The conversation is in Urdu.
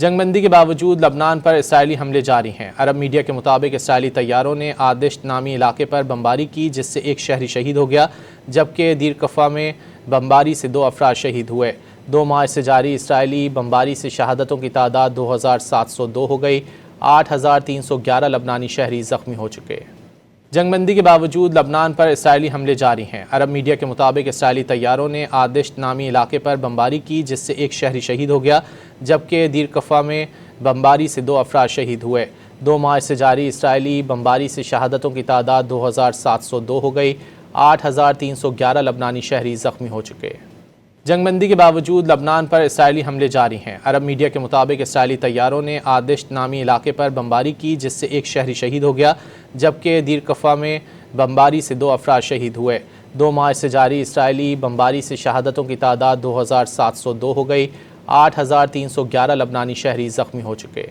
جنگ بندی کے باوجود لبنان پر اسرائیلی حملے جاری ہیں۔ عرب میڈیا کے مطابق اسرائیلی طیاروں نے آدشت نامی علاقے پر بمباری کی، جس سے ایک شہری شہید ہو گیا، جبکہ دیر کفا میں بمباری سے 2 افراد شہید ہوئے۔ 2 مارچ سے جاری اسرائیلی بمباری سے شہادتوں کی تعداد 2702 ہو گئی، 8311 لبنانی شہری زخمی ہو چکے۔ جنگ بندی کے باوجود لبنان پر اسرائیلی حملے جاری ہیں۔ عرب میڈیا کے مطابق اسرائیلی طیاروں نے آدشت نامی علاقے پر بمباری کی، جس سے ایک شہری شہید ہو گیا، جبکہ دیر کفا میں بمباری سے 2 افراد شہید ہوئے۔ 2 مارچ سے جاری اسرائیلی بمباری سے شہادتوں کی تعداد 2702 ہو گئی، 8311 لبنانی شہری زخمی ہو چکے۔ جنگ بندی کے باوجود لبنان پر اسرائیلی حملے جاری ہیں۔ عرب میڈیا کے مطابق اسرائیلی طیاروں نے آدشت نامی علاقے پر بمباری کی، جس سے ایک شہری شہید ہو گیا، جبکہ دیر کفا میں بمباری سے 2 افراد شہید ہوئے۔ 2 مارچ سے جاری اسرائیلی بمباری سے شہادتوں کی تعداد 2702 ہو گئی، 8311 لبنانی شہری زخمی ہو چکے۔